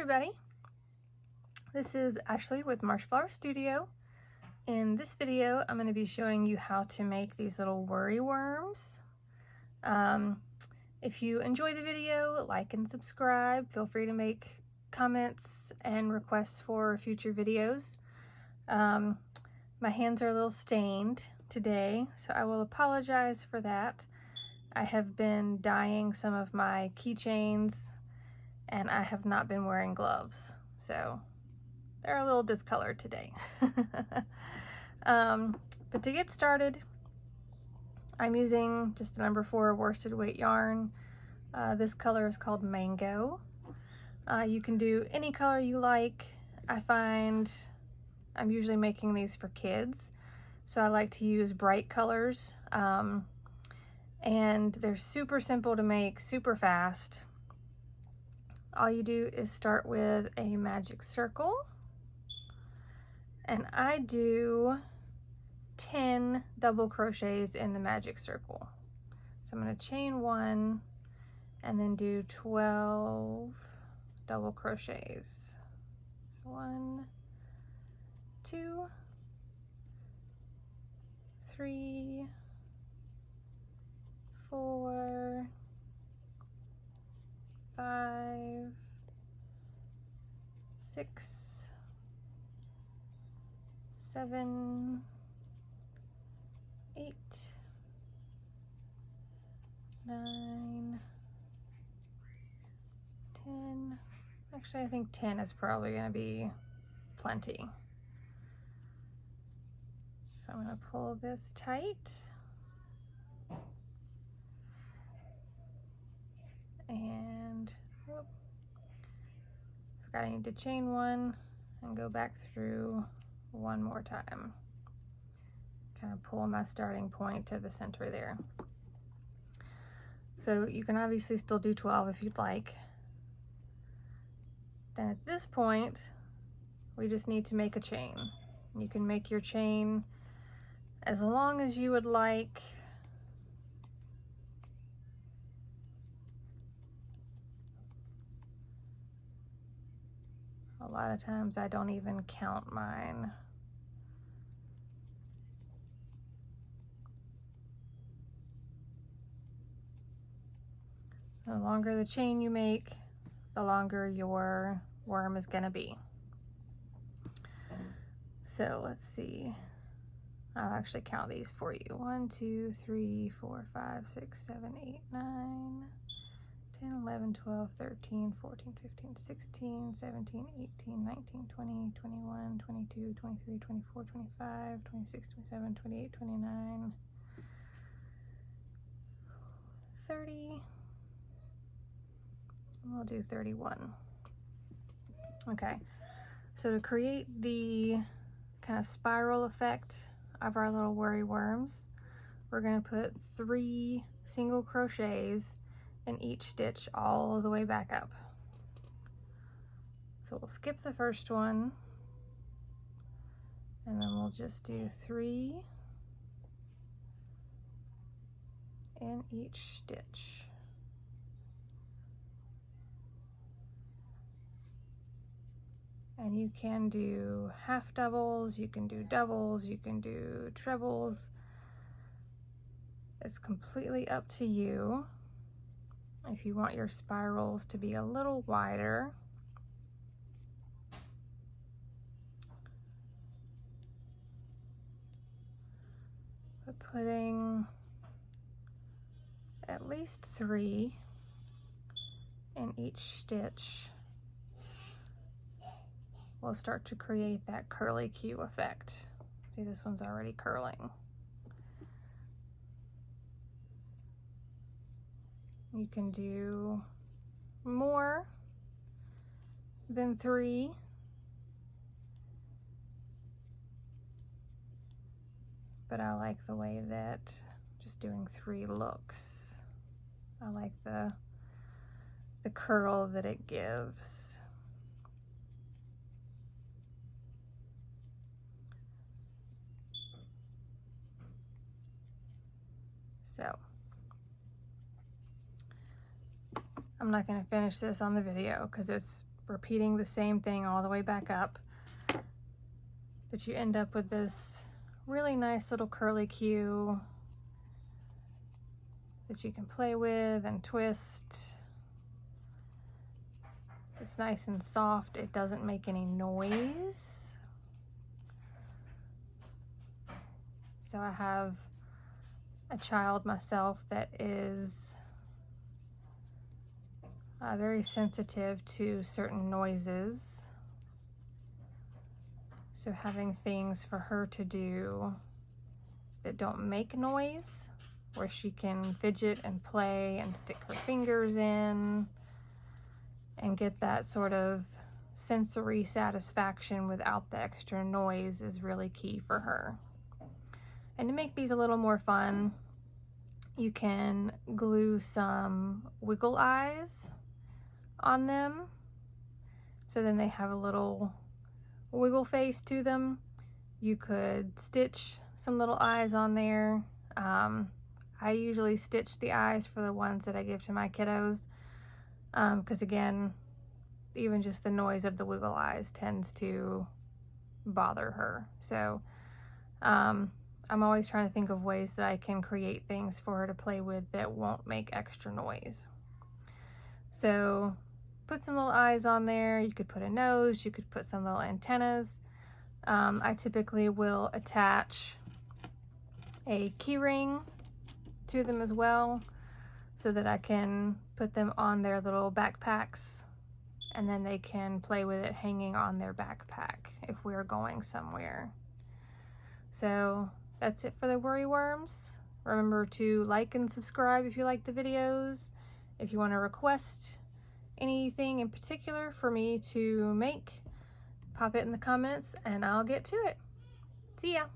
everybody, this is Ashley with Marshflower Studio. In this video I'm going to be showing you how to make these little worry worms. If you enjoy the video, like and subscribe. Feel free to make comments and requests for future videos. My hands are a little stained today, so I will apologize for that. I have been dyeing some of my keychains and I have not been wearing gloves, so they're a little discolored today. But to get started, I'm using just a number 4 worsted weight yarn. This color is called Mango. You can do any color you like. I find I'm usually making these for kids, so I like to use bright colors. And they're super simple to make, super fast. All you do is start with a magic circle, and I do 10 double crochets in the magic circle. So I'm going to chain 1 and then do 12 double crochets. So 1, 2, 3, 4, 5, 6, 7, 8, 9, 10. Actually, I think 10 is probably going to be plenty. So I'm going to pull this tight. And forgot I need to chain 1 and go back through one more time. Kind of pull my starting point to the center there. So you can obviously still do 12 if you'd like. Then at this point, we just need to make a chain. You can make your chain as long as you would like. A lot of times I don't even count mine. The longer the chain you make, the longer your worm is going to be. So let's see. I'll actually count these for you. 1, 2, 3, 4, 5, 6, 7, 8, 9, 10, 11, 12, 13, 14, 15, 16, 17, 18, 19, 20, 21, 22, 23, 24, 25, 26, 27, 28, 29, 30. We'll do 31. Okay, so to create the kind of spiral effect of our little worry worms, we're going to put 3 single crochets in each stitch all the way back up. So we'll skip the first one, and then we'll just do 3 in each stitch. And you can do half doubles, you can do doubles, you can do trebles. It's completely up to you. If you want your spirals to be a little wider, but putting at least 3 in each stitch will start to create that curly Q effect. See, this one's already curling. You can do more than 3. But I like the way that just doing 3 looks. I like the curl that it gives. So I'm not going to finish this on the video because it's repeating the same thing all the way back up. But you end up with this really nice little curly Q that you can play with and twist. It's nice and soft. It doesn't make any noise. So I have a child myself that is very sensitive to certain noises. So having things for her to do that don't make noise, where she can fidget and play and stick her fingers in and get that sort of sensory satisfaction without the extra noise, is really key for her. And to make these a little more fun, you can glue some wiggle eyes on them, so then they have a little wiggle face to them. You could stitch some little eyes on there. I usually stitch the eyes for the ones that I give to my kiddos, because again, even just the noise of the wiggle eyes tends to bother her. So I'm always trying to think of ways that I can create things for her to play with that won't make extra noise. So put some little eyes on there. You could put a nose, you could put some little antennas. I typically will attach a key ring to them as well, so that I can put them on their little backpacks, and then they can play with it hanging on their backpack if we're going somewhere. So that's it for the worry worms. Remember to like and subscribe if you like the videos. If you want to request anything in particular for me to make, pop it in the comments and I'll get to it. See ya!